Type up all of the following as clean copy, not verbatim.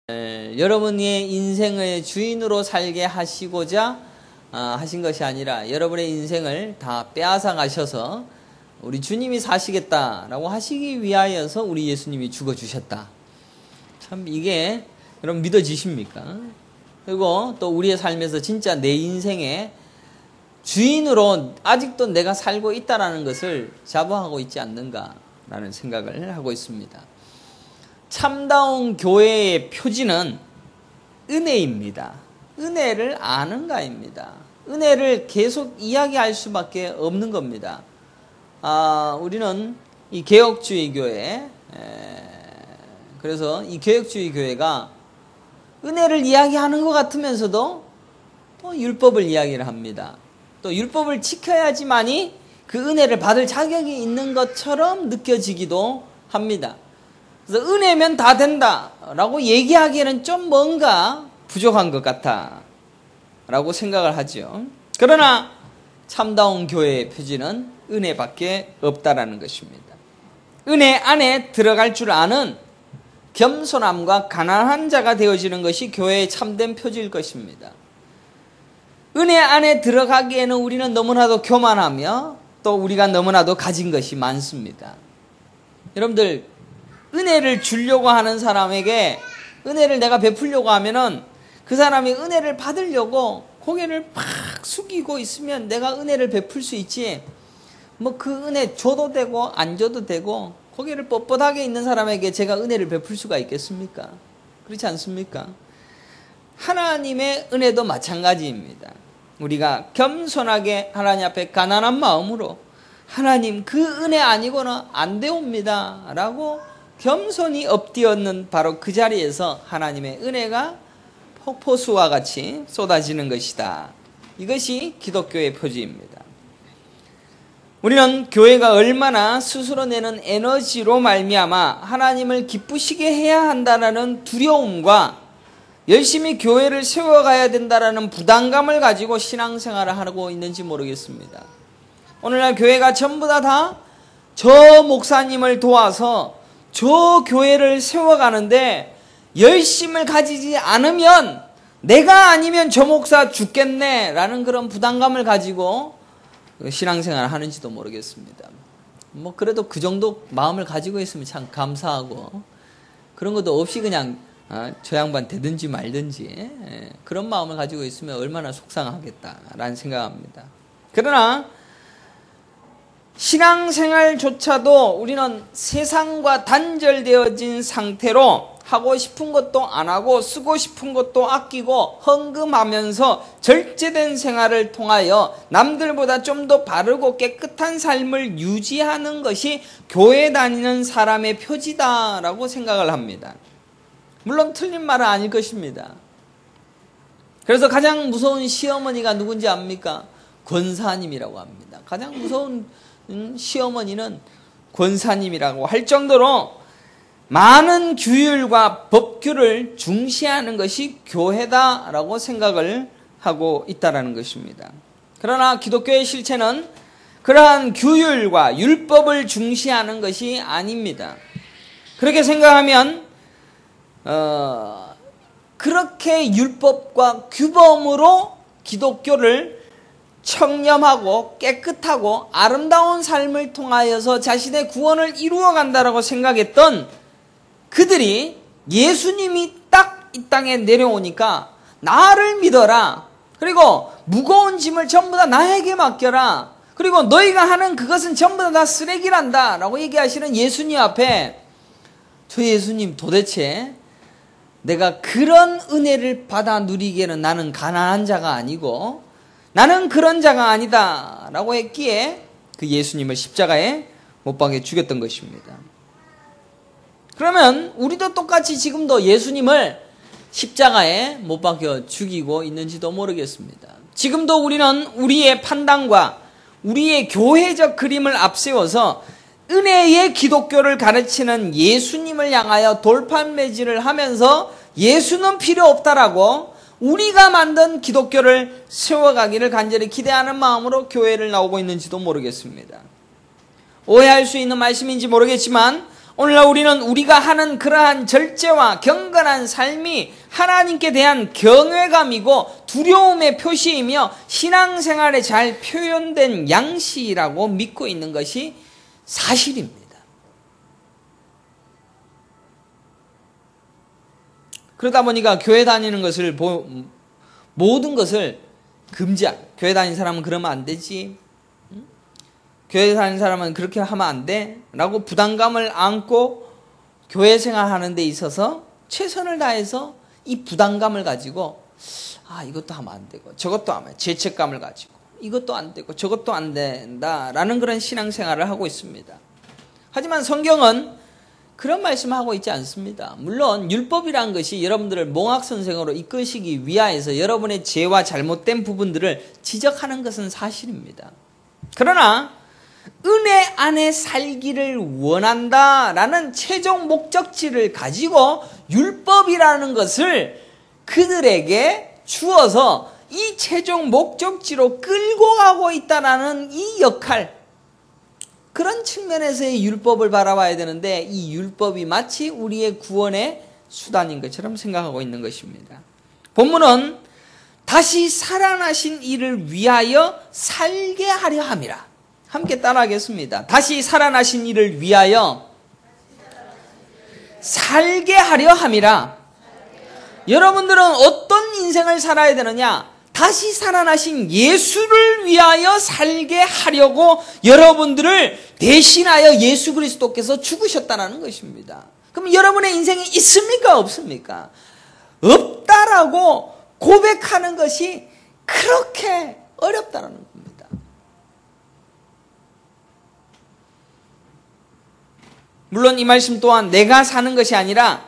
여러분의 인생의 주인으로 살게 하시고자 하신 것이 아니라 여러분의 인생을 다 빼앗아 가셔서 우리 주님이 사시겠다라고 하시기 위하여서 우리 예수님이 죽어주셨다. 참 이게 여러분 믿어지십니까? 그리고 또 우리의 삶에서 진짜 내 인생의 주인으로 아직도 내가 살고 있다는 것을 자부하고 있지 않는가라는 생각을 하고 있습니다. 참다운 교회의 표지는 은혜입니다. 은혜를 아는가입니다. 은혜를 계속 이야기할 수밖에 없는 겁니다. 우리는 이 개혁주의 교회, 그래서 이 개혁주의 교회가 은혜를 이야기하는 것 같으면서도 또 율법을 이야기를 합니다. 또 율법을 지켜야지만이 그 은혜를 받을 자격이 있는 것처럼 느껴지기도 합니다. 그래서 은혜면 다 된다라고 얘기하기에는 좀 뭔가 부족한 것 같아 라고 생각을 하죠. 그러나 참다운 교회의 표지는 은혜밖에 없다라는 것입니다. 은혜 안에 들어갈 줄 아는 겸손함과 가난한 자가 되어지는 것이 교회의 참된 표지일 것입니다. 은혜 안에 들어가기에는 우리는 너무나도 교만하며 또 우리가 너무나도 가진 것이 많습니다. 여러분들 은혜를 주려고 하는 사람에게 은혜를 내가 베풀려고 하면은 그 사람이 은혜를 받으려고 고개를 팍 숙이고 있으면 내가 은혜를 베풀 수 있지, 뭐 그 은혜 줘도 되고 안 줘도 되고 고개를 뻣뻣하게 있는 사람에게 제가 은혜를 베풀 수가 있겠습니까? 그렇지 않습니까? 하나님의 은혜도 마찬가지입니다. 우리가 겸손하게 하나님 앞에 가난한 마음으로 하나님 그 은혜 아니고는 안 되옵니다 라고 겸손히 엎드렸는 바로 그 자리에서 하나님의 은혜가 폭포수와 같이 쏟아지는 것이다. 이것이 기독교의 표지입니다. 우리는 교회가 얼마나 스스로 내는 에너지로 말미암아 하나님을 기쁘시게 해야 한다는 두려움과 열심히 교회를 세워가야 된다는 부담감을 가지고 신앙생활을 하고 있는지 모르겠습니다. 오늘날 교회가 전부 다 저 목사님을 도와서 저 교회를 세워가는데 열심을 가지지 않으면 내가 아니면 저 목사 죽겠네 라는 그런 부담감을 가지고 신앙생활을 하는지도 모르겠습니다. 뭐 그래도 그 정도 마음을 가지고 있으면 참 감사하고, 그런 것도 없이 그냥 저 양반 되든지 말든지 그런 마음을 가지고 있으면 얼마나 속상하겠다라는 생각합니다. 그러나 신앙생활조차도 우리는 세상과 단절되어진 상태로 하고 싶은 것도 안 하고 쓰고 싶은 것도 아끼고 헌금하면서 절제된 생활을 통하여 남들보다 좀 더 바르고 깨끗한 삶을 유지하는 것이 교회 다니는 사람의 표지다라고 생각을 합니다. 물론 틀린 말은 아닐 것입니다. 그래서 가장 무서운 시어머니가 누군지 압니까? 권사님이라고 합니다. 가장 무서운 시어머니는 권사님이라고 할 정도로 많은 규율과 법규를 중시하는 것이 교회다라고 생각을 하고 있다는 것입니다. 그러나 기독교의 실체는 그러한 규율과 율법을 중시하는 것이 아닙니다. 그렇게 생각하면 그렇게 율법과 규범으로 기독교를 청렴하고 깨끗하고 아름다운 삶을 통하여서 자신의 구원을 이루어 간다라고 생각했던 그들이 예수님이 딱 이 땅에 내려오니까 나를 믿어라, 그리고 무거운 짐을 전부 다 나에게 맡겨라, 그리고 너희가 하는 그것은 전부 다 쓰레기란다 라고 얘기하시는 예수님 앞에 저 예수님 도대체 내가 그런 은혜를 받아 누리기에는 나는 가난한 자가 아니고 나는 그런 자가 아니다 라고 했기에 그 예수님을 십자가에 못 박아 죽였던 것입니다. 그러면 우리도 똑같이 지금도 예수님을 십자가에 못 박혀 죽이고 있는지도 모르겠습니다. 지금도 우리는 우리의 판단과 우리의 교회적 그림을 앞세워서 은혜의 기독교를 가르치는 예수님을 향하여 돌판매질을 하면서 예수는 필요 없다라고 우리가 만든 기독교를 세워가기를 간절히 기대하는 마음으로 교회를 나오고 있는지도 모르겠습니다. 오해할 수 있는 말씀인지 모르겠지만 오늘날 우리는 우리가 하는 그러한 절제와 경건한 삶이 하나님께 대한 경외감이고 두려움의 표시이며 신앙생활에 잘 표현된 양식이라고 믿고 있는 것이 사실입니다. 그러다 보니까 교회 다니는 것을 모든 것을 금지하고, 교회 다니는 사람은 그러면 안 되지, 교회 다니는 사람은 그렇게 하면 안 돼 라고 부담감을 안고 교회 생활하는 데 있어서 최선을 다해서 이 부담감을 가지고 이것도 하면 안 되고 저것도 하면 죄책감을 가지고 이것도 안 되고 저것도 안 된다라는 그런 신앙생활을 하고 있습니다. 하지만 성경은 그런 말씀하고 있지 않습니다. 물론 율법이란 것이 여러분들을 몽학선생으로 이끄시기 위하여서 여러분의 죄와 잘못된 부분들을 지적하는 것은 사실입니다. 그러나 은혜 안에 살기를 원한다라는 최종 목적지를 가지고 율법이라는 것을 그들에게 주어서 이 최종 목적지로 끌고 가고 있다라는 이 역할, 그런 측면에서의 율법을 바라봐야 되는데 이 율법이 마치 우리의 구원의 수단인 것처럼 생각하고 있는 것입니다. 본문은 다시 살아나신 이를 위하여 살게 하려 함이라. 함께 따라하겠습니다. 다시 살아나신 이를 위하여 살게 하려 함이라. 여러분들은 어떤 인생을 살아야 되느냐? 다시 살아나신 예수를 위하여 살게 하려고 여러분들을 대신하여 예수 그리스도께서 죽으셨다는 것입니다. 그럼 여러분의 인생이 있습니까? 없습니까? 없다라고 고백하는 것이 그렇게 어렵다는 겁니다. 물론 이 말씀 또한 내가 사는 것이 아니라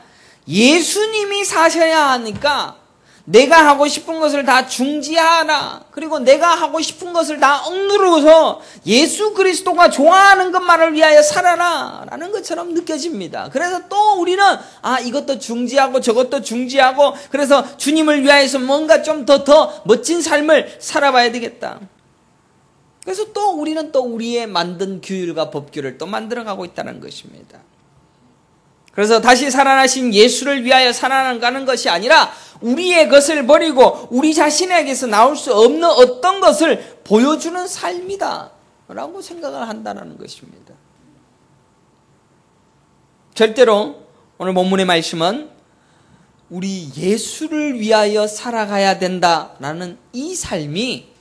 예수님이 사셔야 하니까 내가 하고 싶은 것을 다 중지하라. 그리고 내가 하고 싶은 것을 다 억누르고서 예수 그리스도가 좋아하는 것만을 위하여 살아라 라는 것처럼 느껴집니다. 그래서 또 우리는 이것도 중지하고 저것도 중지하고 그래서 주님을 위하여서 뭔가 좀 더 멋진 삶을 살아봐야 되겠다. 그래서 또 우리는 또 우리의 만든 규율과 법규를 또 만들어가고 있다는 것입니다. 그래서 다시 살아나신 예수를 위하여 살아가는 것이 아니라 우리의 것을 버리고 우리 자신에게서 나올 수 없는 어떤 것을 보여주는 삶이다 라고 생각을 한다는 것입니다. 절대로 오늘 본문의 말씀은 우리 예수를 위하여 살아가야 된다라는 이 삶이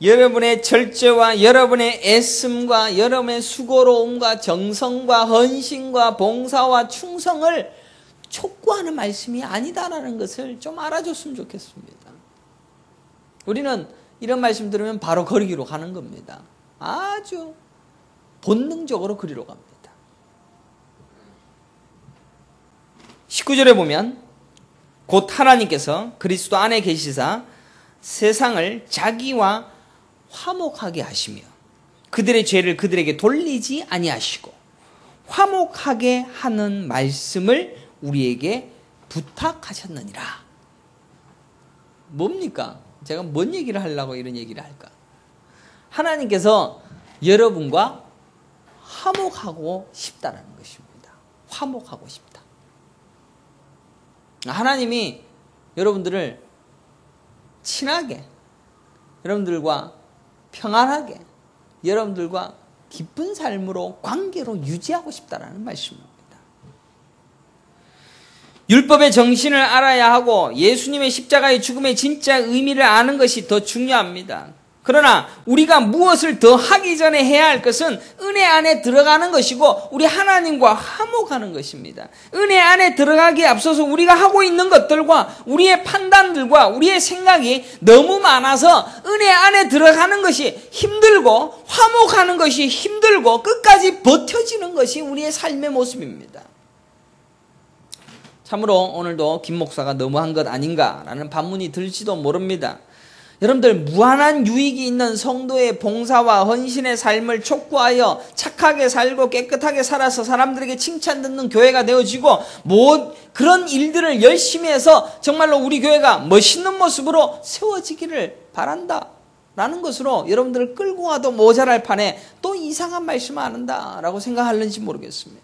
여러분의 절제와 여러분의 애씀과 여러분의 수고로움과 정성과 헌신과 봉사와 충성을 촉구하는 말씀이 아니다라는 것을 좀 알아줬으면 좋겠습니다. 우리는 이런 말씀 들으면 바로 거리기로 가는 겁니다. 아주 본능적으로 그리로 갑니다. 19절에 보면 곧 하나님께서 그리스도 안에 계시사 세상을 자기와 화목하게 하시며 그들의 죄를 그들에게 돌리지 아니하시고 화목하게 하는 말씀을 우리에게 부탁하셨느니라. 뭡니까? 제가 뭔 얘기를 하려고 이런 얘기를 할까? 하나님께서 여러분과 화목하고 싶다는 것입니다. 화목하고 싶다. 하나님이 여러분들을 친하게, 여러분들과 평안하게, 여러분들과 기쁜 삶으로 관계로 유지하고 싶다는 말씀입니다. 율법의 정신을 알아야 하고 예수님의 십자가의 죽음의 진짜 의미를 아는 것이 더 중요합니다. 그러나 우리가 무엇을 더 하기 전에 해야 할 것은 은혜 안에 들어가는 것이고 우리 하나님과 화목하는 것입니다. 은혜 안에 들어가기에 앞서서 우리가 하고 있는 것들과 우리의 판단들과 우리의 생각이 너무 많아서 은혜 안에 들어가는 것이 힘들고 화목하는 것이 힘들고 끝까지 버텨지는 것이 우리의 삶의 모습입니다. 참으로 오늘도 김 목사가 너무한 것 아닌가라는 반문이 들지도 모릅니다. 여러분들 무한한 유익이 있는 성도의 봉사와 헌신의 삶을 촉구하여 착하게 살고 깨끗하게 살아서 사람들에게 칭찬 듣는 교회가 되어지고 그런 일들을 열심히 해서 정말로 우리 교회가 멋있는 모습으로 세워지기를 바란다 라는 것으로 여러분들을 끌고 가도 모자랄 판에 또 이상한 말씀을 안 한다라고 생각하는지 모르겠습니다.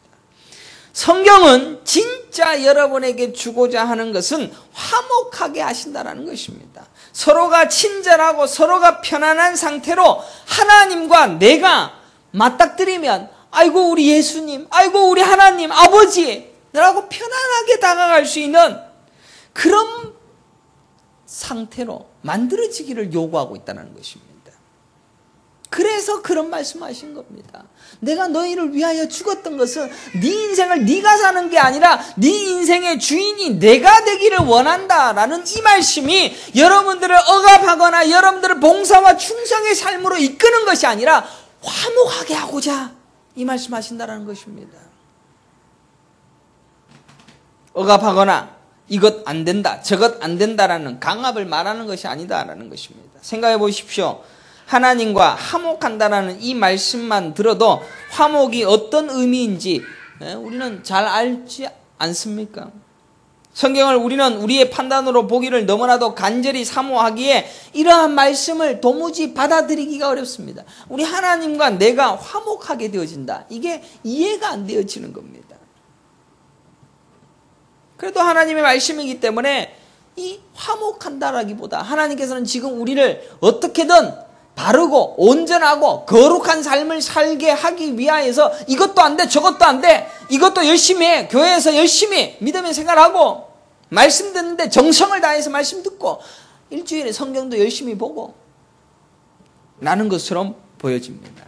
성경은 진짜 여러분에게 주고자 하는 것은 화목하게 하신다는 것입니다. 서로가 친절하고 서로가 편안한 상태로 하나님과 내가 맞닥뜨리면 아이고 우리 예수님, 아이고 우리 하나님, 아버지 라고 편안하게 다가갈 수 있는 그런 상태로 만들어지기를 요구하고 있다는 것입니다. 그래서 그런 말씀하신 겁니다. 내가 너희를 위하여 죽었던 것은 네 인생을 네가 사는 게 아니라 네 인생의 주인이 내가 되기를 원한다라는 이 말씀이 여러분들을 억압하거나 여러분들을 봉사와 충성의 삶으로 이끄는 것이 아니라 화목하게 하고자 이 말씀하신다는 것입니다. 억압하거나 이것 안 된다, 저것 안 된다라는 강압을 말하는 것이 아니다라는 것입니다. 생각해 보십시오. 하나님과 화목한다라는 이 말씀만 들어도 화목이 어떤 의미인지 우리는 잘 알지 않습니까? 성경을 우리는 우리의 판단으로 보기를 너무나도 간절히 사모하기에 이러한 말씀을 도무지 받아들이기가 어렵습니다. 우리 하나님과 내가 화목하게 되어진다. 이게 이해가 안 되어지는 겁니다. 그래도 하나님의 말씀이기 때문에 이 화목한다라기보다 하나님께서는 지금 우리를 어떻게든 바르고 온전하고 거룩한 삶을 살게 하기 위하여서 이것도 안 돼, 저것도 안 돼, 이것도 열심히 해, 교회에서 열심히 믿음의 생활하고 말씀 듣는데 정성을 다해서 말씀 듣고 일주일에 성경도 열심히 보고 라는 것처럼 보여집니다.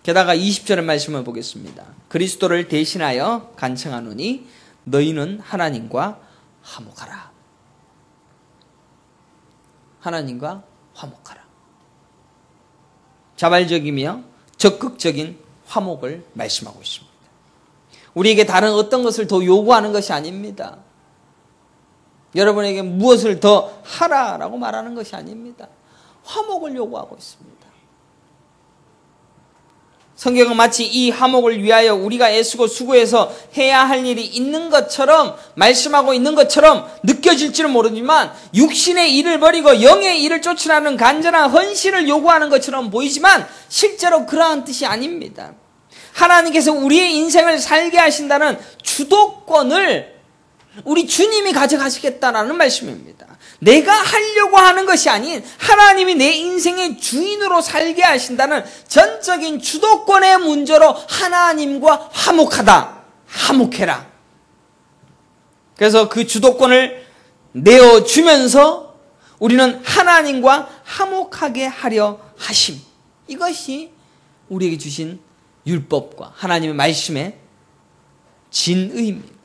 게다가 20절의 말씀을 보겠습니다. 그리스도를 대신하여 간청하노니 너희는 하나님과 화목하라. 하나님과 화목하라. 자발적이며 적극적인 화목을 말씀하고 있습니다. 우리에게 다른 어떤 것을 더 요구하는 것이 아닙니다. 여러분에게 무엇을 더 하라라고 말하는 것이 아닙니다. 화목을 요구하고 있습니다. 성경은 마치 이 화목을 위하여 우리가 애쓰고 수고해서 해야 할 일이 있는 것처럼 말씀하고 있는 것처럼 느껴질지는 모르지만 육신의 일을 버리고 영의 일을 쫓으라는 간절한 헌신을 요구하는 것처럼 보이지만 실제로 그러한 뜻이 아닙니다. 하나님께서 우리의 인생을 살게 하신다는 주도권을 우리 주님이 가져가시겠다라는 말씀입니다. 내가 하려고 하는 것이 아닌 하나님이 내 인생의 주인으로 살게 하신다는 전적인 주도권의 문제로 하나님과 화목하다, 화목해라. 그래서 그 주도권을 내어주면서 우리는 하나님과 화목하게 하려 하심. 이것이 우리에게 주신 율법과 하나님의 말씀의 진의입니다.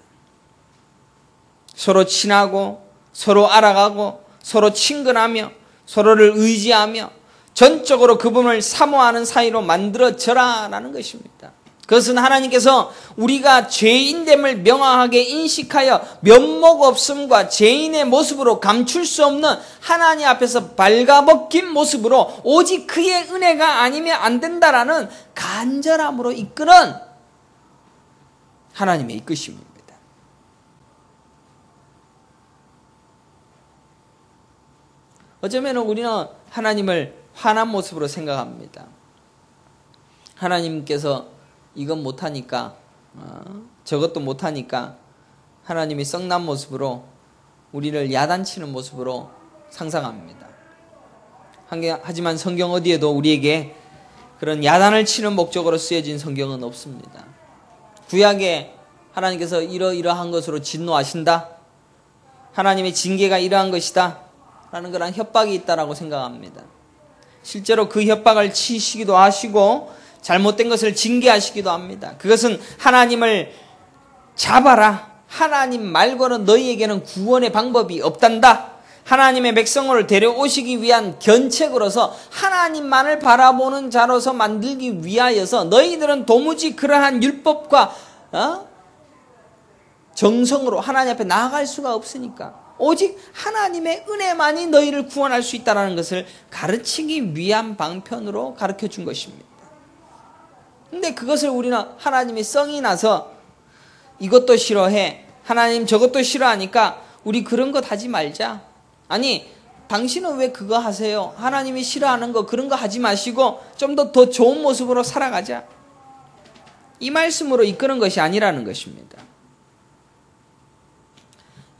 서로 친하고 서로 알아가고 서로 친근하며 서로를 의지하며 전적으로 그분을 사모하는 사이로 만들어져라라는 것입니다. 그것은 하나님께서 우리가 죄인됨을 명확하게 인식하여 면목 없음과 죄인의 모습으로 감출 수 없는 하나님 앞에서 발가벗긴 모습으로 오직 그의 은혜가 아니면 안 된다라는 간절함으로 이끄는 하나님의 이끄심입니다. 어쩌면 우리는 하나님을 화난 모습으로 생각합니다. 하나님께서 이건 못하니까 저것도 못하니까 하나님이 썩난 모습으로 우리를 야단치는 모습으로 상상합니다. 하지만 성경 어디에도 우리에게 그런 야단을 치는 목적으로 쓰여진 성경은 없습니다. 구약에 하나님께서 이러이러한 것으로 진노하신다, 하나님의 징계가 이러한 것이다 라는 그런 협박이 있다라고 생각합니다. 실제로 그 협박을 치시기도 하시고 잘못된 것을 징계하시기도 합니다. 그것은 하나님을 잡아라, 하나님 말고는 너희에게는 구원의 방법이 없단다, 하나님의 백성을 데려오시기 위한 견책으로서 하나님만을 바라보는 자로서 만들기 위하여서 너희들은 도무지 그러한 율법과 정성으로 하나님 앞에 나아갈 수가 없으니까 오직 하나님의 은혜만이 너희를 구원할 수 있다는 것을 가르치기 위한 방편으로 가르쳐 준 것입니다. 근데 그것을 우리는 하나님이 성이 나서 이것도 싫어해, 하나님 저것도 싫어하니까 우리 그런 것 하지 말자. 아니, 당신은 왜 그거 하세요? 하나님이 싫어하는 거 그런 거 하지 마시고 좀 더 좋은 모습으로 살아가자. 이 말씀으로 이끄는 것이 아니라는 것입니다.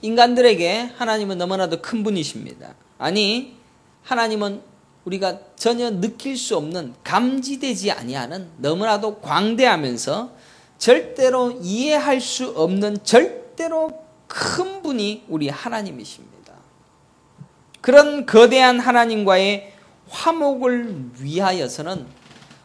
인간들에게 하나님은 너무나도 큰 분이십니다. 아니, 하나님은 우리가 전혀 느낄 수 없는, 감지되지 아니하는 너무나도 광대하면서 절대로 이해할 수 없는 절대로 큰 분이 우리 하나님이십니다. 그런 거대한 하나님과의 화목을 위하여서는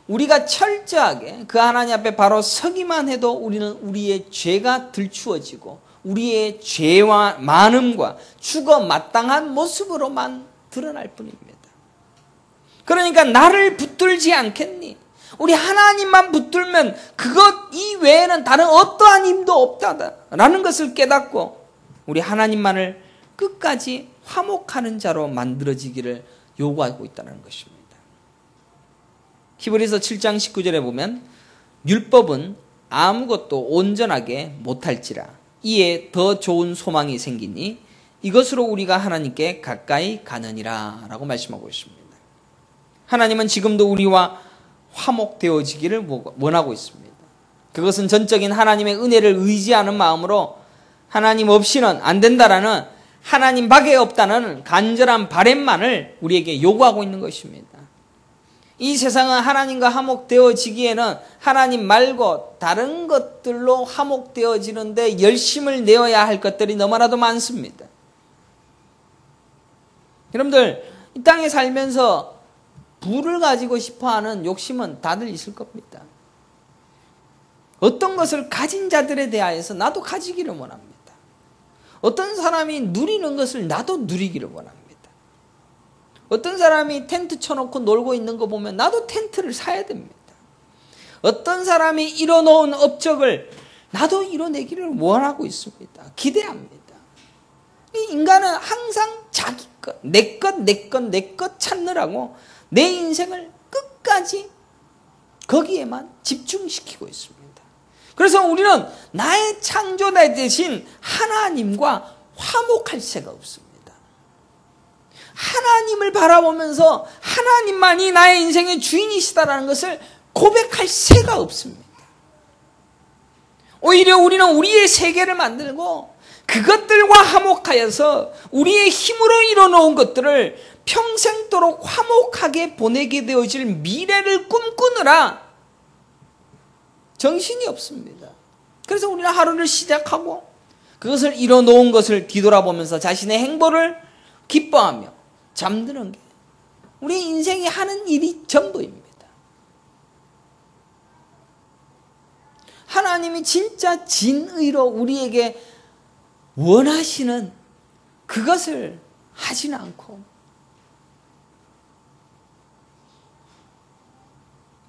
우리가 철저하게 그 하나님 앞에 바로 서기만 해도 우리는 우리의 죄가 들추어지고 우리의 죄와 많음과 죽어 마땅한 모습으로만 드러날 뿐입니다. 그러니까 나를 붙들지 않겠니? 우리 하나님만 붙들면 그것 이외에는 다른 어떠한 힘도 없다라는 것을 깨닫고 우리 하나님만을 끝까지 화목하는 자로 만들어지기를 요구하고 있다는 것입니다. 히브리서 7장 19절에 보면 율법은 아무것도 온전하게 못할지라 이에 더 좋은 소망이 생기니 이것으로 우리가 하나님께 가까이 가느니라 라고 말씀하고 있습니다. 하나님은 지금도 우리와 화목되어지기를 원하고 있습니다. 그것은 전적인 하나님의 은혜를 의지하는 마음으로 하나님 없이는 안 된다라는, 하나님 밖에 없다는 간절한 바람만을 우리에게 요구하고 있는 것입니다. 이 세상은 하나님과 화목되어지기에는 하나님 말고 다른 것들로 화목되어지는데 열심을 내어야 할 것들이 너무나도 많습니다. 여러분들, 이 땅에 살면서 부를 가지고 싶어하는 욕심은 다들 있을 겁니다. 어떤 것을 가진 자들에 대하여서 나도 가지기를 원합니다. 어떤 사람이 누리는 것을 나도 누리기를 원합니다. 어떤 사람이 텐트 쳐놓고 놀고 있는 거 보면 나도 텐트를 사야 됩니다. 어떤 사람이 이뤄놓은 업적을 나도 이뤄내기를 원하고 있습니다. 기대합니다. 이 인간은 항상 자기 것, 내 것 찾느라고 내 인생을 끝까지 거기에만 집중시키고 있습니다. 그래서 우리는 나의 창조자 되신 하나님과 화목할 새가 없습니다. 하나님을 바라보면서 하나님만이 나의 인생의 주인이시다라는 것을 고백할 새가 없습니다. 오히려 우리는 우리의 세계를 만들고 그것들과 화목하여서 우리의 힘으로 이뤄놓은 것들을 평생도록 화목하게 보내게 되어질 미래를 꿈꾸느라 정신이 없습니다. 그래서 우리는 하루를 시작하고 그것을 이뤄놓은 것을 뒤돌아보면서 자신의 행보를 기뻐하며 잠드는 게 우리 인생이 하는 일이 전부입니다. 하나님이 진짜 진의로 우리에게 원하시는 그것을 하지는 않고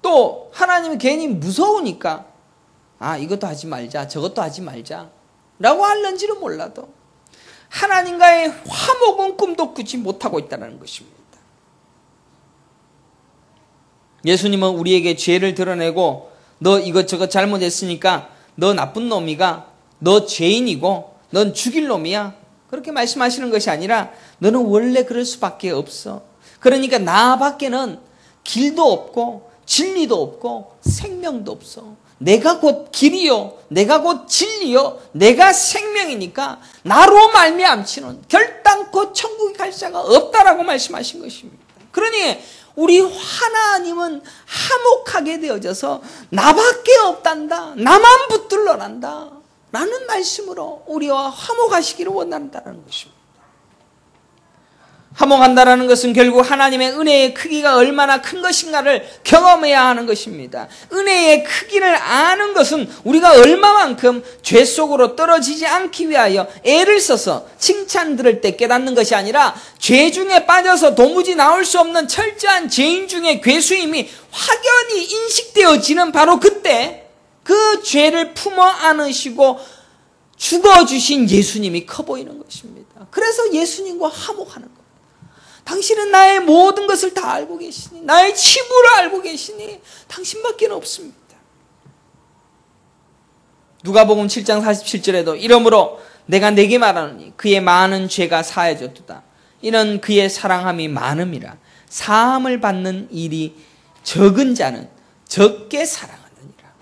또 하나님이 괜히 무서우니까 이것도 하지 말자 저것도 하지 말자 라고 하는지는 몰라도 하나님과의 화목은 꿈도 꾸지 못하고 있다는 것입니다. 예수님은 우리에게 죄를 드러내고 너 이것저것 잘못했으니까 너 나쁜 놈이가, 너 죄인이고 넌 죽일 놈이야 그렇게 말씀하시는 것이 아니라 너는 원래 그럴 수밖에 없어. 그러니까 나밖에는 길도 없고 진리도 없고 생명도 없어. 내가 곧 길이요 내가 곧 진리요 내가 생명이니까 나로 말미암지는 결단코 천국에 갈 자가 없다라고 말씀하신 것입니다. 그러니 우리 하나님은 화목하게 되어져서 나밖에 없단다 나만 붙들러란다 라는 말씀으로 우리와 화목하시기를 원한다는 것입니다. 화목한다라는 것은 결국 하나님의 은혜의 크기가 얼마나 큰 것인가를 경험해야 하는 것입니다. 은혜의 크기를 아는 것은 우리가 얼마만큼 죄 속으로 떨어지지 않기 위하여 애를 써서 칭찬 들을 때 깨닫는 것이 아니라 죄 중에 빠져서 도무지 나올 수 없는 철저한 죄인 중에 괴수임이 확연히 인식되어지는 바로 그때 그 죄를 품어 안으시고 죽어주신 예수님이 커 보이는 것입니다. 그래서 예수님과 화목하는 겁니다. 당신은 나의 모든 것을 다 알고 계시니 나의 치부를 알고 계시니 당신밖에 없습니다. 누가복음 7장 47절에도 이러므로 내가 네게 말하노니 그의 많은 죄가 사해졌도다. 이는 그의 사랑함이 많음이라. 사함을 받는 일이 적은 자는 적게 사랑하느니라.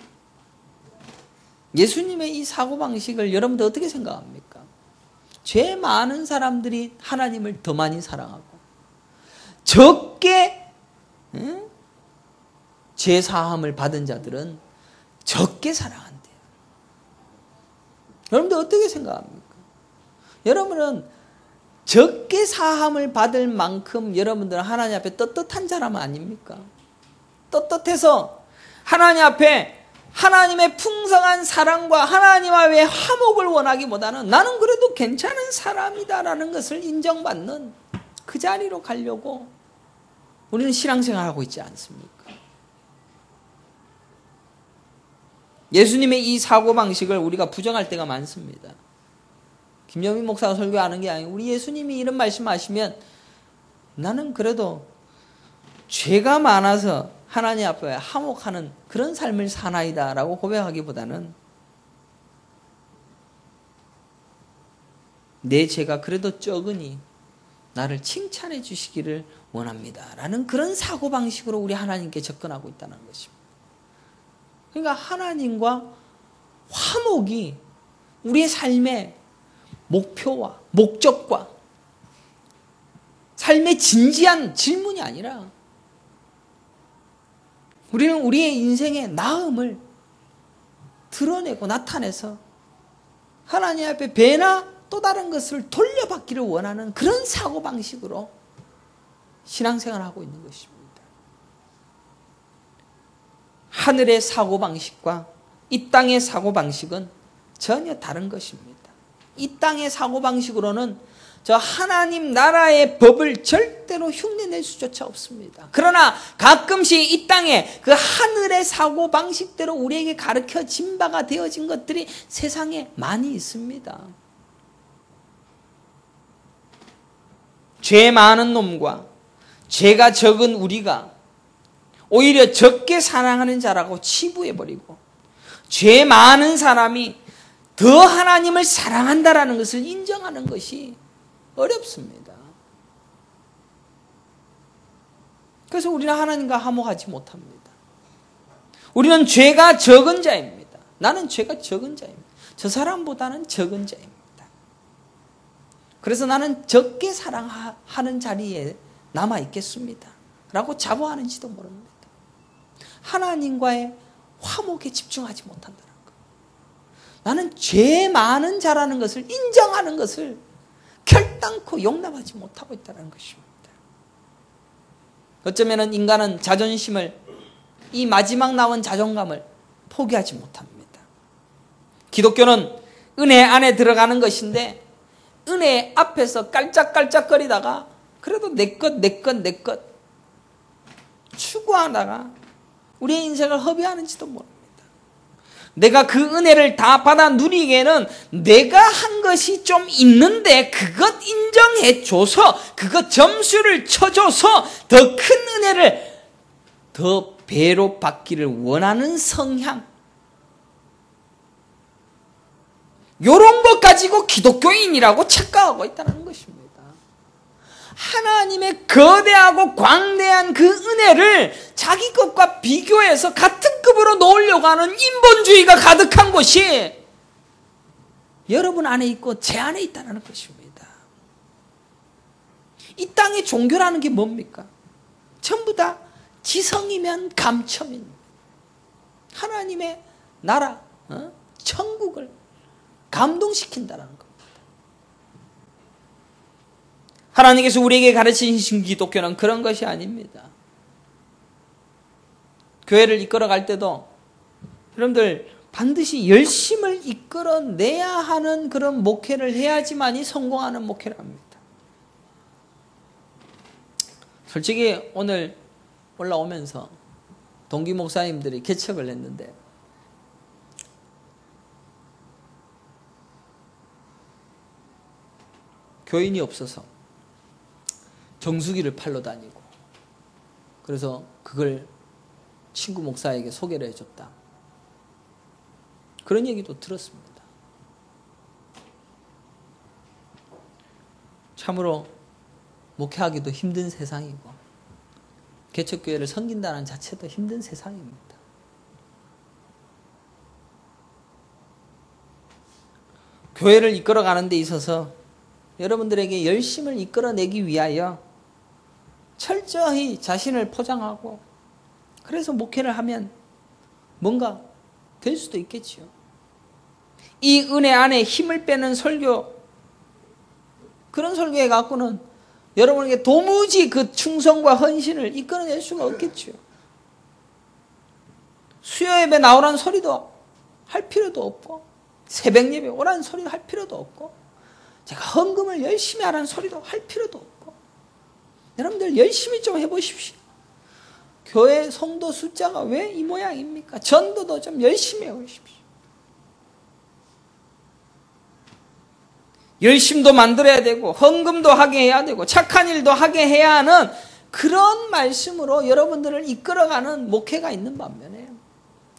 예수님의 이 사고방식을 여러분들 어떻게 생각합니까? 죄 많은 사람들이 하나님을 더 많이 사랑하고 적게 죄 사함을 받은 자들은 적게 사랑한대요. 여러분들 어떻게 생각합니까? 여러분은 적게 사함을 받을 만큼 여러분들은 하나님 앞에 떳떳한 사람 아닙니까? 떳떳해서 하나님 앞에 하나님의 풍성한 사랑과 하나님과의 화목을 원하기보다는 나는 그래도 괜찮은 사람이다라는 것을 인정받는 그 자리로 가려고 우리는 신앙생활하고 있지 않습니까? 예수님의 이 사고방식을 우리가 부정할 때가 많습니다. 김영민 목사가 설교하는 게 아니고 우리 예수님이 이런 말씀하시면 나는 그래도 죄가 많아서 하나님 앞에 화목하는 그런 삶을 사나이다 라고 고백하기보다는 내 죄가 그래도 적으니 나를 칭찬해 주시기를 원합니다 라는 그런 사고방식으로 우리 하나님께 접근하고 있다는 것입니다. 그러니까 하나님과 화목이 우리의 삶의 목표와 목적과 삶의 진지한 질문이 아니라 우리는 우리의 인생의 나음을 드러내고 나타내서 하나님 앞에 배나 또 다른 것을 돌려받기를 원하는 그런 사고방식으로 신앙생활을 하고 있는 것입니다. 하늘의 사고방식과 이 땅의 사고방식은 전혀 다른 것입니다. 이 땅의 사고방식으로는 저 하나님 나라의 법을 절대로 흉내낼 수조차 없습니다. 그러나 가끔씩 이 땅에 그 하늘의 사고방식대로 우리에게 가르쳐진 바가 되어진 것들이 세상에 많이 있습니다. 죄 많은 놈과 죄가 적은 우리가 오히려 적게 사랑하는 자라고 치부해버리고 죄 많은 사람이 더 하나님을 사랑한다라는 것을 인정하는 것이 어렵습니다. 그래서 우리는 하나님과 화목하지 못합니다. 우리는 죄가 적은 자입니다. 나는 죄가 적은 자입니다. 저 사람보다는 적은 자입니다. 그래서 나는 적게 사랑하는 자리에 남아있겠습니다. 라고 자부하는지도 모릅니다. 하나님과의 화목에 집중하지 못한다는 것. 나는 죄 많은 자라는 것을 인정하는 것을 결단코 용납하지 못하고 있다는 것입니다. 어쩌면 인간은 자존심을, 이 마지막 남은 자존감을 포기하지 못합니다. 기독교는 은혜 안에 들어가는 것인데 은혜 앞에서 깔짝깔짝거리다가 그래도 내 것 추구하다가 우리의 인생을 허비하는지도 모릅니다. 내가 그 은혜를 다 받아 누리기에는 내가 한 것이 좀 있는데 그것 인정해줘서 그것 점수를 쳐줘서 더 큰 은혜를 더 배로 받기를 원하는 성향, 요런 것 가지고 기독교인이라고 착각하고 있다는 것입니다. 하나님의 거대하고 광대한 그 은혜를 자기 것과 비교해서 같은 급으로 놓으려고 하는 인본주의가 가득한 것이 여러분 안에 있고 제 안에 있다는 것입니다. 이 땅의 종교라는 게 뭡니까? 전부 다 지성이면 감첨입니다. 하나님의 나라, 천국을 감동시킨다는 겁니다. 하나님께서 우리에게 가르치신 기독교는 그런 것이 아닙니다. 교회를 이끌어갈 때도 여러분들 반드시 열심을 이끌어내야 하는 그런 목회를 해야지만이 성공하는 목회를 합니다. 솔직히 오늘 올라오면서 동기 목사님들이 개척을 했는데 교인이 없어서 정수기를 팔러 다니고 그래서 그걸 친구 목사에게 소개를 해줬다. 그런 얘기도 들었습니다. 참으로 목회하기도 힘든 세상이고 개척교회를 섬긴다는 자체도 힘든 세상입니다. 교회를 이끌어가는 데 있어서 여러분들에게 열심을 이끌어내기 위하여 철저히 자신을 포장하고 그래서 목회를 하면 뭔가 될 수도 있겠지요. 이 은혜 안에 힘을 빼는 설교, 그런 설교에 갖고는 여러분에게 도무지 그 충성과 헌신을 이끌어낼 수가 없겠죠. 수요 예배 나오라는 소리도 할 필요도 없고, 새벽 예배 오라는 소리도 할 필요도 없고, 제가 헌금을 열심히 하라는 소리도 할 필요도 없고, 여러분들 열심히 좀 해보십시오. 교회 성도 숫자가 왜 이 모양입니까? 전도도 좀 열심히 해보십시오. 열심도 만들어야 되고 헌금도 하게 해야 되고 착한 일도 하게 해야 하는 그런 말씀으로 여러분들을 이끌어가는 목회가 있는 반면에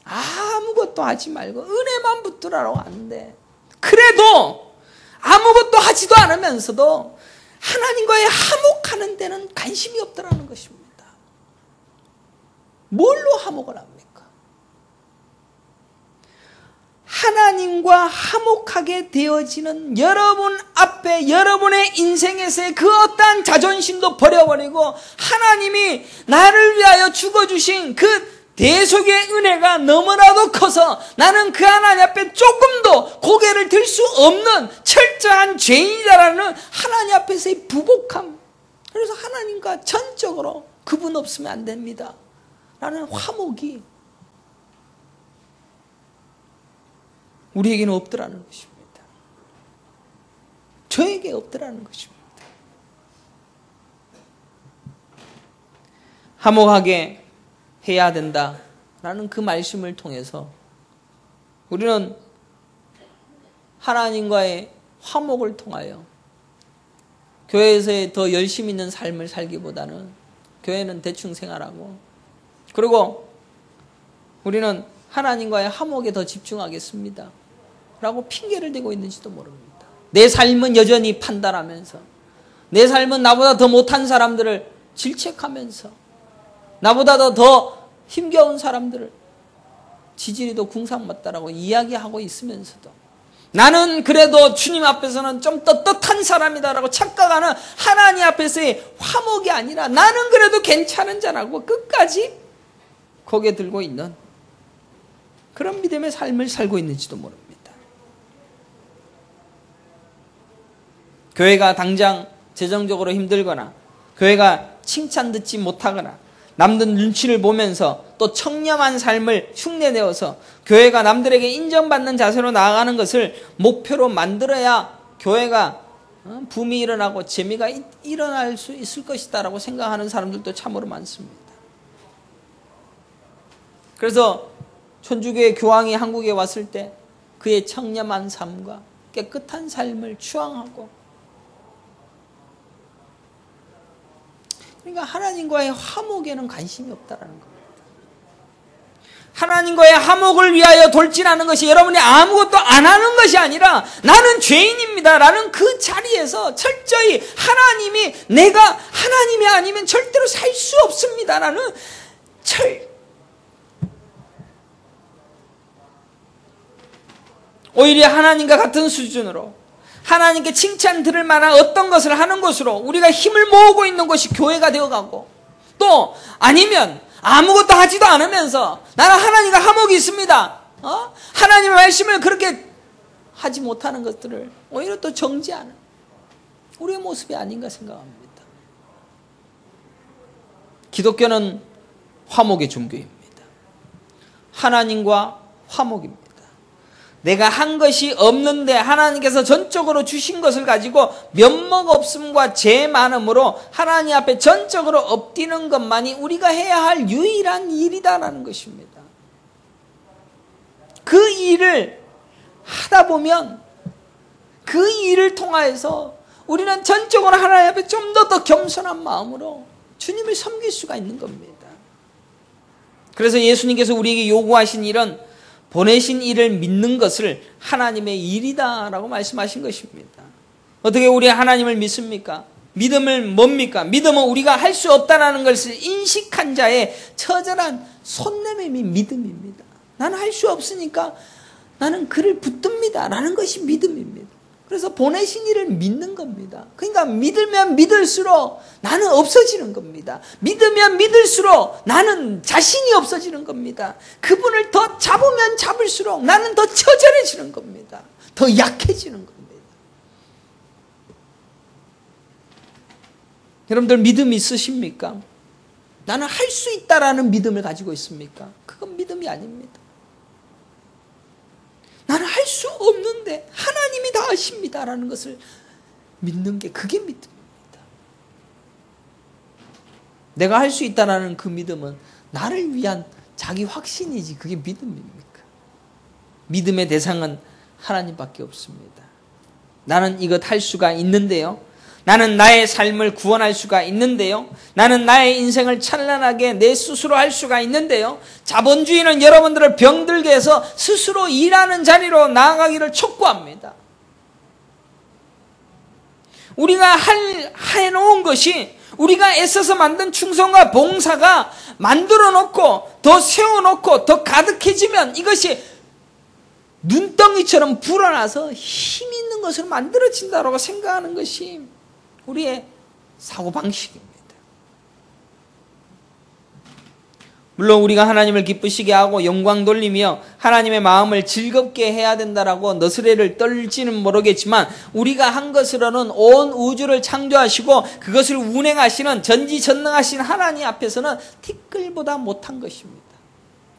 아무것도 하지 말고 은혜만 붙들으라고 하는데, 그래도 아무것도 하지도 않으면서도 하나님과의 화목하는 데는 관심이 없더라는 것입니다. 뭘로 화목을 합니까? 하나님과 화목하게 되어지는 여러분 앞에 여러분의 인생에서의 그 어떠한 자존심도 버려버리고 하나님이 나를 위하여 죽어주신 그 대속의 은혜가 너무나도 커서 나는 그 하나님 앞에 조금도 고개를 들 수 없는 철저한 죄인이다라는 하나님 앞에서의 부복함. 그래서 하나님과 전적으로 그분 없으면 안 됩니다 라는 화목이 우리에게는 없더라는 것입니다. 저에게 없더라는 것입니다. 화목하게 해야 된다라는 그 말씀을 통해서 우리는 하나님과의 화목을 통하여 교회에서의 더 열심히 있는 삶을 살기보다는 교회는 대충 생활하고, 그리고 우리는 하나님과의 화목에 더 집중하겠습니다 라고 핑계를 대고 있는지도 모릅니다. 내 삶은 여전히 판단하면서, 내 삶은 나보다 더 못한 사람들을 질책하면서, 나보다 더 힘겨운 사람들을 지질이 더 궁상맞다라고 이야기하고 있으면서도 나는 그래도 주님 앞에서는 좀 떳떳한 사람이다라고 착각하는 하나님 앞에서의 화목이 아니라 나는 그래도 괜찮은 자라고 끝까지 고개 들고 있는 그런 믿음의 삶을 살고 있는지도 모릅니다. 교회가 당장 재정적으로 힘들거나 교회가 칭찬 듣지 못하거나 남들 눈치를 보면서 또 청렴한 삶을 흉내내어서 교회가 남들에게 인정받는 자세로 나아가는 것을 목표로 만들어야 교회가 붐이 일어나고 재미가 일어날 수 있을 것이다라고 생각하는 사람들도 참으로 많습니다. 그래서 천주교의 교황이 한국에 왔을 때 그의 청렴한 삶과 깨끗한 삶을 추앙하고, 그러니까 하나님과의 화목에는 관심이 없다라는 겁니다. 하나님과의 화목을 위하여 돌진하는 것이 여러분이 아무것도 안 하는 것이 아니라 나는 죄인입니다 라는 그 자리에서 철저히 하나님이 내가 하나님이 아니면 절대로 살 수 없습니다 라는 오히려 하나님과 같은 수준으로 하나님께 칭찬 들을 만한 어떤 것을 하는 것으로 우리가 힘을 모으고 있는 것이 교회가 되어가고, 또 아니면 아무것도 하지도 않으면서 나는 하나님과 화목이 있습니다, 하나님의 말씀을 그렇게 하지 못하는 것들을 오히려 또 정지하는 우리의 모습이 아닌가 생각합니다. 기독교는 화목의 종교입니다. 하나님과 화목입니다. 내가 한 것이 없는데 하나님께서 전적으로 주신 것을 가지고 면목 없음과 죄 많음으로 하나님 앞에 전적으로 엎드리는 것만이 우리가 해야 할 유일한 일이다라는 것입니다. 그 일을 하다 보면 그 일을 통하여서 우리는 전적으로 하나님 앞에 좀 더 겸손한 마음으로 주님을 섬길 수가 있는 겁니다. 그래서 예수님께서 우리에게 요구하신 일은 보내신 이를 믿는 것을 하나님의 일이다라고 말씀하신 것입니다. 어떻게 우리 하나님을 믿습니까? 믿음을 뭡니까? 믿음은 우리가 할 수 없다는 것을 인식한 자의 처절한 손내밈이 믿음입니다. 나는 할 수 없으니까 나는 그를 붙듭니다 라는 것이 믿음입니다. 그래서 보내신 이를 믿는 겁니다. 그러니까 믿으면 믿을수록 나는 없어지는 겁니다. 믿으면 믿을수록 나는 자신이 없어지는 겁니다. 그분을 더 잡으면 잡을수록 나는 더 처절해지는 겁니다. 더 약해지는 겁니다. 여러분들 믿음 있으십니까? 나는 할 수 있다라는 믿음을 가지고 있습니까? 그건 믿음이 아닙니다. 나는 할 수 없는데 하나님이 다 하십니다라는 것을 믿는 게 그게 믿음입니다. 내가 할 수 있다라는 그 믿음은 나를 위한 자기 확신이지 그게 믿음입니까? 믿음의 대상은 하나님밖에 없습니다. 나는 이것 할 수가 있는데요. 나는 나의 삶을 구원할 수가 있는데요. 나는 나의 인생을 찬란하게 내 스스로 할 수가 있는데요. 자본주의는 여러분들을 병들게 해서 스스로 일하는 자리로 나아가기를 촉구합니다. 우리가 해놓은 것이 우리가 애써서 만든 충성과 봉사가 만들어 놓고 더 세워놓고 더 가득해지면 이것이 눈덩이처럼 불어나서 힘 있는 것으로 만들어진다고 생각하는 것이 우리의 사고방식입니다. 물론 우리가 하나님을 기쁘시게 하고 영광 돌리며 하나님의 마음을 즐겁게 해야 된다라고 너스레를 떨지는 모르겠지만 우리가 한 것으로는 온 우주를 창조하시고 그것을 운행하시는 전지전능하신 하나님 앞에서는 티끌보다 못한 것입니다.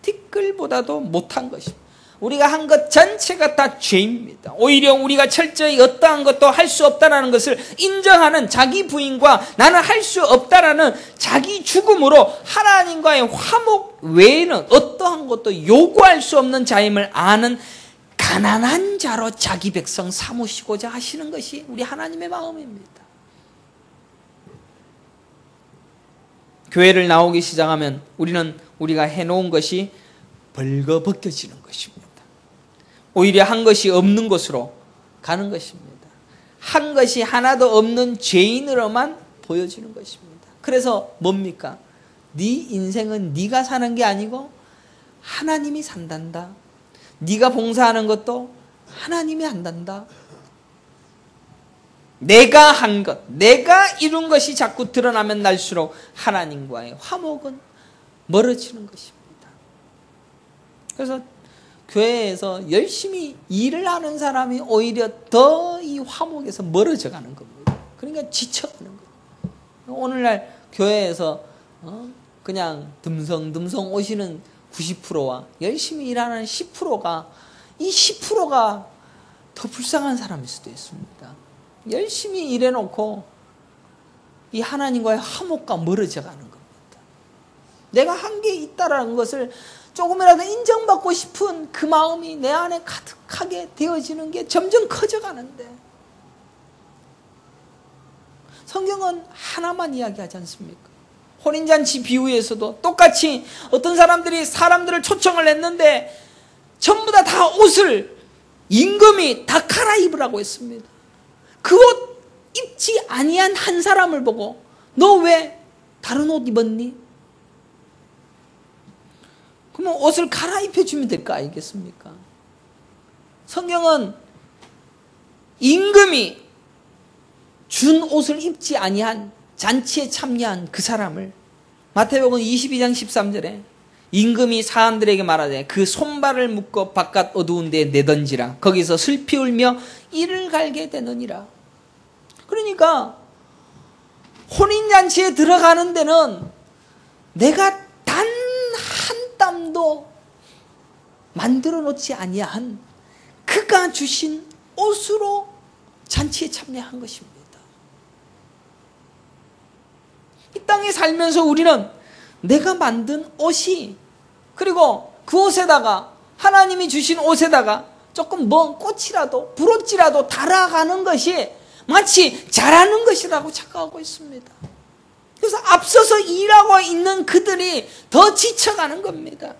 티끌보다도 못한 것입니다. 우리가 한 것 전체가 다 죄입니다. 오히려 우리가 철저히 어떠한 것도 할 수 없다는 것을 인정하는 자기 부인과 나는 할 수 없다라는 자기 죽음으로 하나님과의 화목 외에는 어떠한 것도 요구할 수 없는 자임을 아는 가난한 자로 자기 백성 삼으시고자 하시는 것이 우리 하나님의 마음입니다. 교회를 나오기 시작하면 우리는 우리가 해놓은 것이 벌거벗겨지는 것입니다. 오히려 한 것이 없는 곳으로 가는 것입니다. 한 것이 하나도 없는 죄인으로만 보여지는 것입니다. 그래서 뭡니까? 네 인생은 네가 사는 게 아니고 하나님이 산단다. 네가 봉사하는 것도 하나님이 한단다. 내가 한 것, 내가 이룬 것이 자꾸 드러나면 날수록 하나님과의 화목은 멀어지는 것입니다. 그래서 교회에서 열심히 일을 하는 사람이 오히려 더 이 화목에서 멀어져 가는 겁니다. 그러니까 지쳐가는 거예요. 오늘날 교회에서 그냥 듬성듬성 오시는 90%와 열심히 일하는 10%가 이 10%가 더 불쌍한 사람일 수도 있습니다. 열심히 일해놓고 이 하나님과의 화목과 멀어져 가는 겁니다. 내가 한 게 있다라는 것을 조금이라도 인정받고 싶은 그 마음이 내 안에 가득하게 되어지는 게 점점 커져가는데 성경은 하나만 이야기하지 않습니까? 혼인잔치 비유에서도 똑같이 어떤 사람들이 사람들을 초청을 했는데 전부 다 옷을 임금이 다 갈아입으라고 했습니다. 그 옷 입지 아니한 한 사람을 보고 너 왜 다른 옷 입었니? 그러면 옷을 갈아입혀주면 될 거 아니겠습니까? 성경은 임금이 준 옷을 입지 아니한 잔치에 참여한 그 사람을 마태복음 22장 13절에 임금이 사람들에게 말하되 그 손발을 묶어 바깥 어두운 데에 내던지라. 거기서 슬피 울며 이를 갈게 되느니라. 그러니까 혼인잔치에 들어가는 데는 내가 단 한 땀도 만들어 놓지 아니한 그가 주신 옷으로 잔치에 참여한 것입니다. 이 땅에 살면서 우리는 내가 만든 옷이 그리고 그 옷에다가 하나님이 주신 옷에다가 조금 먼 꽃이라도 부럽지라도 달아가는 것이 마치 잘하는 것이라고 착각하고 있습니다. 그래서 앞서서 일하고 있는 그들이 더 지쳐가는 겁니다.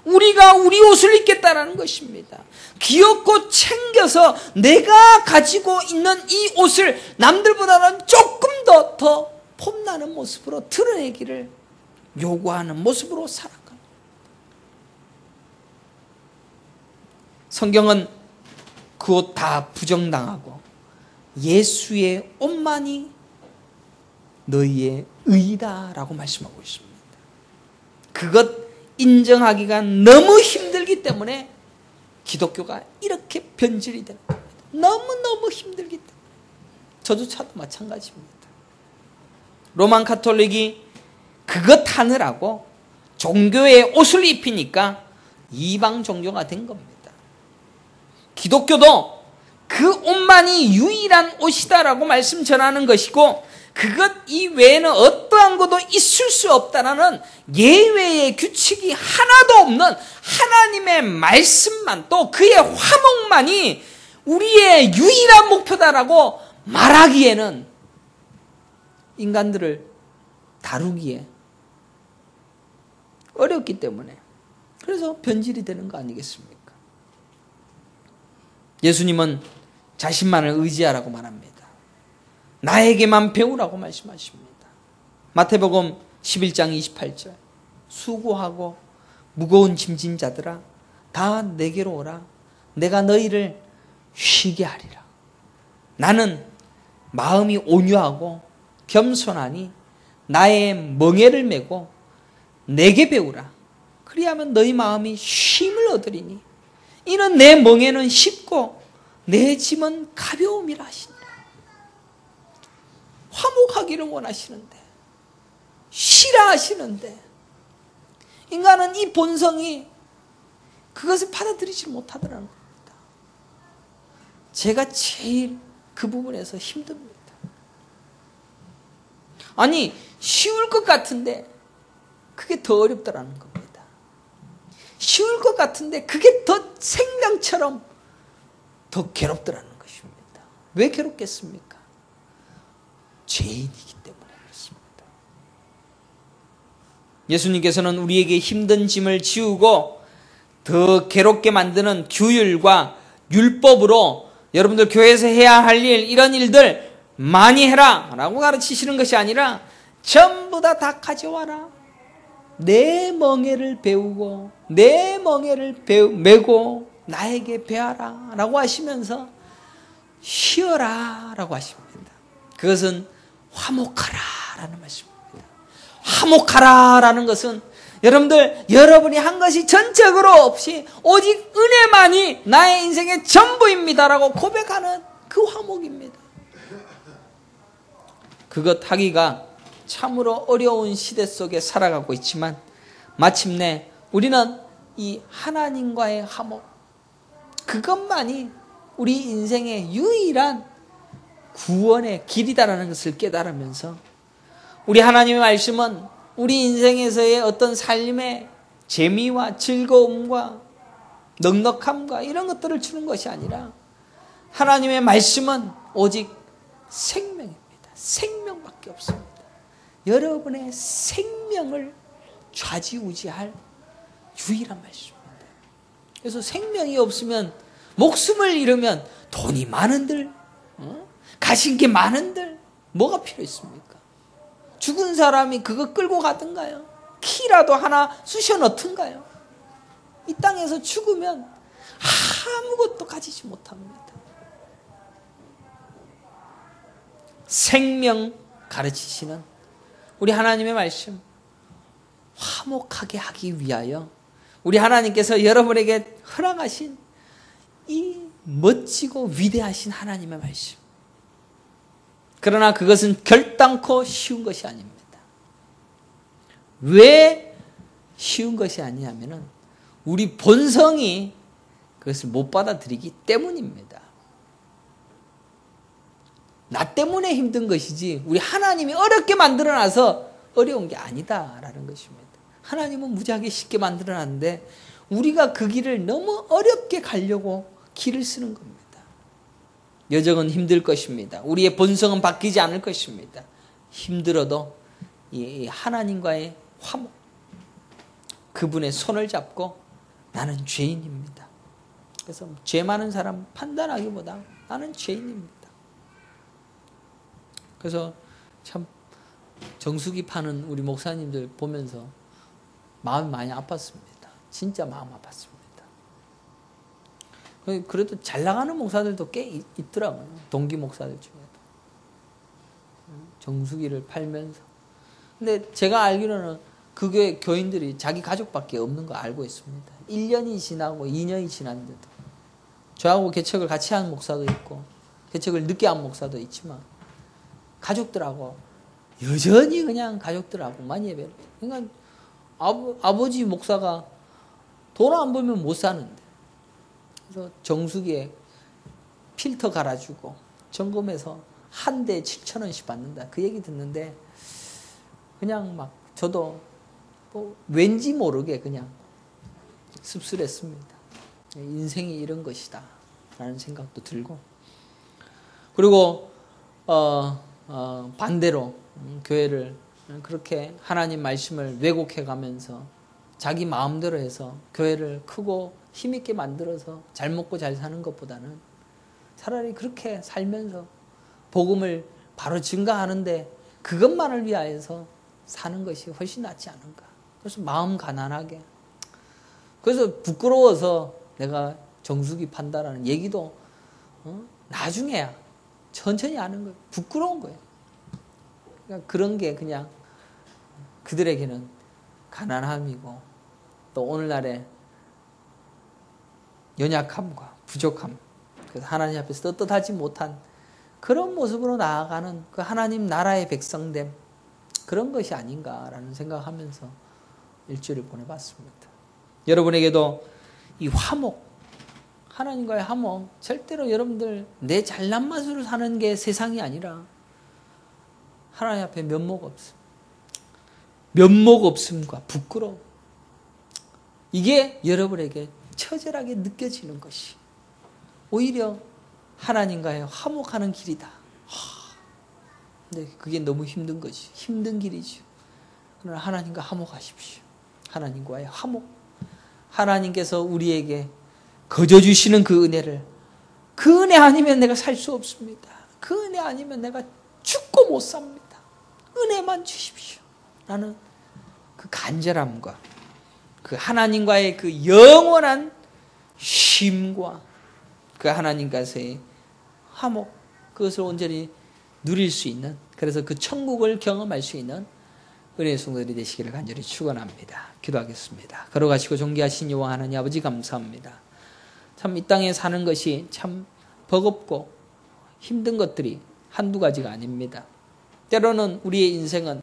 우리가 우리 옷을 입겠다는 것입니다. 귀엽고 챙겨서 내가 가지고 있는 이 옷을 남들보다는 조금 더 폼나는 모습으로 드러내기를 요구하는 모습으로 살아갑니다. 성경은 그 옷 다 부정당하고 예수의 옷만이 너희의 의이다라고 말씀하고 있습니다. 그것 인정하기가 너무 힘들기 때문에 기독교가 이렇게 변질이 되는 겁니다. 너무너무 힘들기 때문에. 저조차도 마찬가지입니다. 로만 가톨릭이 그것 하느라고 종교의 옷을 입히니까 이방 종교가 된 겁니다. 기독교도 그 옷만이 유일한 옷이다라고 말씀 전하는 것이고 그것 이외에는 어떠한 것도 있을 수 없다라는 예외의 규칙이 하나도 없는 하나님의 말씀만 또 그의 화목만이 우리의 유일한 목표다라고 말하기에는 인간들을 다루기에 어렵기 때문에 그래서 변질이 되는 거 아니겠습니까? 예수님은 자신만을 의지하라고 말합니다. 나에게만 배우라고 말씀하십니다. 마태복음 11장 28절 수고하고 무거운 짐진 자들아 다 내게로 오라 내가 너희를 쉬게 하리라. 나는 마음이 온유하고 겸손하니 나의 멍에를 메고 내게 배우라. 그리하면 너희 마음이 쉼을 얻으리니 이는 내 멍에는 쉽고 내 짐은 가벼움이라 하시니라. 화목하기를 원하시는데 쉬라 하시는데 인간은 이 본성이 그것을 받아들이지 못하더라는 겁니다. 제가 제일 그 부분에서 힘듭니다. 아니 쉬울 것 같은데 그게 더 어렵더라는 겁니다. 쉬울 것 같은데 그게 더 생명처럼 더 괴롭더라는 것입니다. 왜 괴롭겠습니까? 죄인이기 때문에 그렇습니다. 예수님께서는 우리에게 힘든 짐을 지우고 더 괴롭게 만드는 규율과 율법으로 여러분들 교회에서 해야 할 일, 이런 일들 많이 해라 라고 가르치시는 것이 아니라 전부 다 가져와라. 내 멍에를 배우고 내 멍에를 메고 나에게 배하라 라고 하시면서 쉬어라 라고 하십니다. 그것은 화목하라 라는 말씀입니다. 화목하라 라는 것은 여러분이 한 것이 전적으로 없이 오직 은혜만이 나의 인생의 전부입니다 라고 고백하는 그 화목입니다. 그것 하기가 참으로 어려운 시대 속에 살아가고 있지만 마침내 우리는 이 하나님과의 화목 그것만이 우리 인생의 유일한 구원의 길이다라는 것을 깨달으면서 우리 하나님의 말씀은 우리 인생에서의 어떤 삶의 재미와 즐거움과 넉넉함과 이런 것들을 주는 것이 아니라 하나님의 말씀은 오직 생명입니다. 생명밖에 없습니다. 여러분의 생명을 좌지우지할 유일한 말씀입니다. 그래서 생명이 없으면 목숨을 잃으면 돈이 많은들 가진 게 많은들 뭐가 필요 있습니까? 죽은 사람이 그거 끌고 가든가요? 키라도 하나 쑤셔 넣든가요? 이 땅에서 죽으면 아무것도 가지지 못합니다. 생명 가르치시는 우리 하나님의 말씀 화목하게 하기 위하여 우리 하나님께서 여러분에게 허락하신 이 멋지고 위대하신 하나님의 말씀. 그러나 그것은 결단코 쉬운 것이 아닙니다. 왜 쉬운 것이 아니냐면은 우리 본성이 그것을 못 받아들이기 때문입니다. 나 때문에 힘든 것이지 우리 하나님이 어렵게 만들어놔서 어려운 게 아니다라는 것입니다. 하나님은 무지하게 쉽게 만들어놨는데 우리가 그 길을 너무 어렵게 가려고 길을 쓰는 겁니다. 여정은 힘들 것입니다. 우리의 본성은 바뀌지 않을 것입니다. 힘들어도 이 하나님과의 화목, 그분의 손을 잡고 나는 죄인입니다. 그래서 죄 많은 사람 판단하기보다 나는 죄인입니다. 그래서 참 정수기 파는 우리 목사님들 보면서 마음이 많이 아팠습니다. 진짜 마음 아팠습니다. 그래도 잘 나가는 목사들도 꽤 있더라고요. 동기 목사들 중에도. 정수기를 팔면서. 근데 제가 알기로는 그 교회 교인들이 자기 가족밖에 없는 거 알고 있습니다. 1년이 지나고 2년이 지났는데도. 저하고 개척을 같이 한 목사도 있고 개척을 늦게 한 목사도 있지만 가족들하고 여전히 그냥 가족들하고만 예배를. 그러니까 아버지 목사가 돈 안 벌면 못 사는데. 그래서 정수기에 필터 갈아주고 점검해서 한 대에 7,000원씩 받는다. 그 얘기 듣는데 그냥 막 저도 뭐 왠지 모르게 그냥 씁쓸했습니다. 인생이 이런 것이다 라는 생각도 들고, 그리고 반대로 교회를 그렇게 하나님 말씀을 왜곡해 가면서 자기 마음대로 해서 교회를 크고 힘있게 만들어서 잘 먹고 잘 사는 것보다는 차라리 그렇게 살면서 복음을 바로 증가하는데 그것만을 위하여서 사는 것이 훨씬 낫지 않은가. 그래서 마음 가난하게. 그래서 부끄러워서 내가 정수기 판다라는 얘기도 나중에야 천천히 하는 거예요. 부끄러운 거예요. 그러니까 그런 게 그냥 그들에게는 가난함이고 또 오늘날의 연약함과 부족함, 그래서 하나님 앞에서 떳떳하지 못한 그런 모습으로 나아가는 그 하나님 나라의 백성됨, 그런 것이 아닌가라는 생각하면서 일주일을 보내봤습니다. 여러분에게도 이 화목, 하나님과의 화목, 절대로 여러분들 내 잘난 맛으로 사는 게 세상이 아니라 하나님 앞에 면목 없음, 면목 없음과 부끄러움, 이게 여러분에게 처절하게 느껴지는 것이 오히려 하나님과의 화목하는 길이다. 근데 그게 너무 힘든 거지. 힘든 길이죠. 그러나 하나님과 화목하십시오. 하나님과의 화목. 하나님께서 우리에게 거저 주시는 그 은혜를, 그 은혜 아니면 내가 살 수 없습니다. 그 은혜 아니면 내가 죽고 못 삽니다. 은혜만 주십시오. 라는 그 간절함과 그 하나님과의 그 영원한 쉼과 그 하나님과의 화목, 그것을 온전히 누릴 수 있는, 그래서 그 천국을 경험할 수 있는 은혜의 성도들이 되시기를 간절히 축원합니다. 기도하겠습니다. 걸어가시고 존귀하신 여호와 하나님 아버지, 감사합니다. 참 이 땅에 사는 것이 참 버겁고 힘든 것들이 한두 가지가 아닙니다. 때로는 우리의 인생은